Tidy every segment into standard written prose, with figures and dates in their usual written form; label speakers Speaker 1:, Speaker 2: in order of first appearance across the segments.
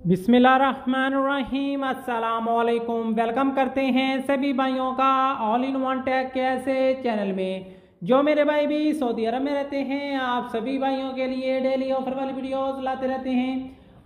Speaker 1: बिस्मिल्लाहिर्रहमानिर्रहीम अस्सलामुअलैकुम। वेलकम करते हैं सभी भाइयों का ऑल इन वन टेक के ऐसे चैनल में। जो मेरे भाई भी सऊदी अरब में रहते हैं, आप सभी भाइयों के लिए डेली ऑफर वाली वीडियोस लाते रहते हैं।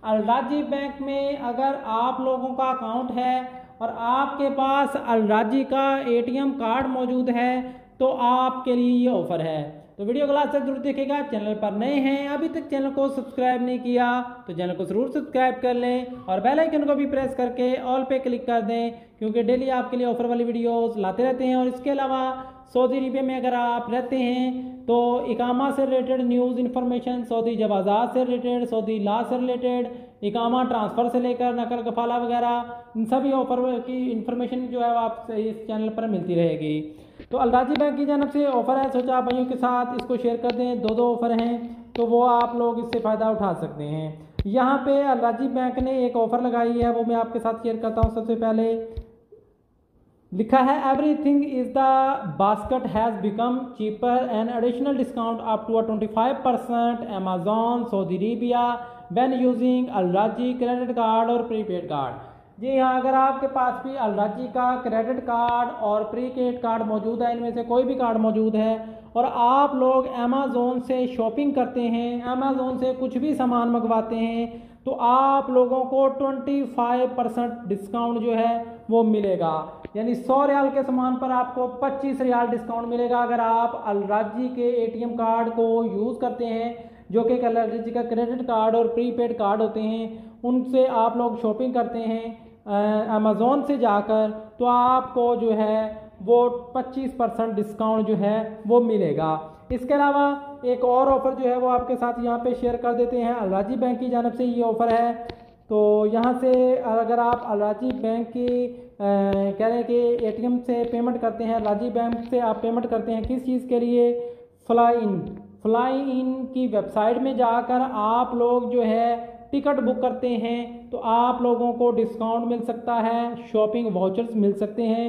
Speaker 1: अल राजी बैंक में अगर आप लोगों का अकाउंट है और आपके पास अल राजी का एटीएम कार्ड मौजूद है तो आपके लिए ये ऑफर है। तो वीडियो को लास्ट तक जरूर देखेगा। चैनल पर नए हैं, अभी तक चैनल को सब्सक्राइब नहीं किया तो चैनल को जरूर सब्सक्राइब कर लें और बेल आइकन को भी प्रेस करके ऑल पे क्लिक कर दें, क्योंकि डेली आपके लिए ऑफर वाली वीडियोस लाते रहते हैं। और इसके अलावा सऊदी अरब में अगर आप रहते हैं तो इकामा से रिलेटेड न्यूज़ इन्फॉर्मेशन, सऊदी जवाज़ात से रिलेटेड, सऊदी लॉ से रिलेटेड, इकामा ट्रांसफ़र से लेकर नकल कफाला वगैरह, इन सभी ऑफर की इन्फॉर्मेशन जो है वो आप इस चैनल पर मिलती रहेगी। तो अल राजी बैंक की जानब से ऑफ़र है, सोचा आप भाइयों के साथ इसको शेयर कर दें। दो ऑफ़र हैं तो वो आप लोग इससे फ़ायदा उठा सकते हैं। यहाँ पे अल राजी बैंक ने एक ऑफ़र लगाई है, वो मैं आपके साथ शेयर करता हूँ। सबसे पहले लिखा है everything is the basket has become cheaper and additional discount up to 25% Amazon Saudi Arabia when using Al Rajhi credit card और प्रीपेड कार्ड। जी हाँ, अगर आपके पास भी अल राजी का क्रेडिट कार्ड और प्रीपेड कार्ड मौजूद है, इनमें से कोई भी कार्ड मौजूद है और आप लोग अमेज़ोन से शॉपिंग करते हैं, अमेज़ोन से कुछ भी सामान मंगवाते हैं, तो आप लोगों को 25% डिस्काउंट जो है वो मिलेगा। यानी 100 रियाल के सामान पर आपको 25 रियाल डिस्काउंट मिलेगा अगर आप अल राजी के एटीएम कार्ड को यूज़ करते हैं, जो कि अल राजी का क्रेडिट कार्ड और प्रीपेड कार्ड होते हैं। उनसे आप लोग शॉपिंग करते हैं अमेज़ोन से जाकर, तो आपको जो है वो 25% डिस्काउंट जो है वो मिलेगा। इसके अलावा एक और ऑफ़र जो है वो आपके साथ यहाँ पे शेयर कर देते हैं। अल राजी बैंक की जानब से ये ऑफ़र है। तो यहाँ से अगर आप अल राजी बैंक की कह रहे हैं कि एटीएम से पेमेंट करते हैं, अल राजी बैंक से आप पेमेंट करते हैं किस चीज़ के लिए, फ्लाई इन की वेबसाइट में जाकर आप लोग जो है टिकट बुक करते हैं तो आप लोगों को डिस्काउंट मिल सकता है, शॉपिंग वाउचर्स मिल सकते हैं।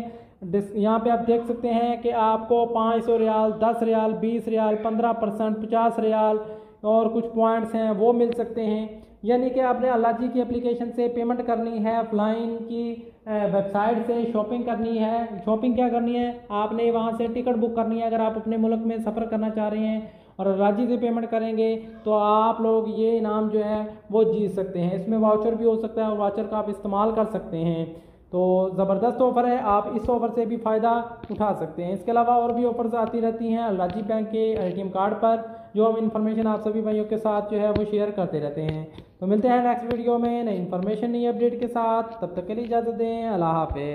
Speaker 1: यहाँ पे आप देख सकते हैं कि आपको 500 रियाल, 10 रियाल, 20 रियाल, 15%, 50 रियाल और कुछ पॉइंट्स हैं वो मिल सकते हैं। यानी कि आपने अल राजी की एप्लीकेशन से पेमेंट करनी है, फ्लाइन की वेबसाइट से शॉपिंग करनी है। शॉपिंग क्या करनी है, आपने वहाँ से टिकट बुक करनी है अगर आप अपने मुल्क में सफ़र करना चाह रहे हैं, और अल राजी से पेमेंट करेंगे तो आप लोग ये इनाम जो है वो जीत सकते हैं। इसमें वाउचर भी हो सकता है और वाउचर का आप इस्तेमाल कर सकते हैं। तो ज़बरदस्त ऑफ़र है, आप इस ऑफ़र से भी फ़ायदा उठा सकते हैं। इसके अलावा और भी ऑफ़र्स आती रहती हैं अल राजी बैंक के एटीएम कार्ड पर, जो हम इन्फॉर्मेशन आप सभी भाइयों के साथ जो है वो शेयर करते रहते हैं। तो मिलते हैं नेक्स्ट वीडियो में नई इन्फॉर्मेशन, नई अपडेट के साथ। तब तक के लिए इजाज़त दें। अल्लाह हाफ़िज़।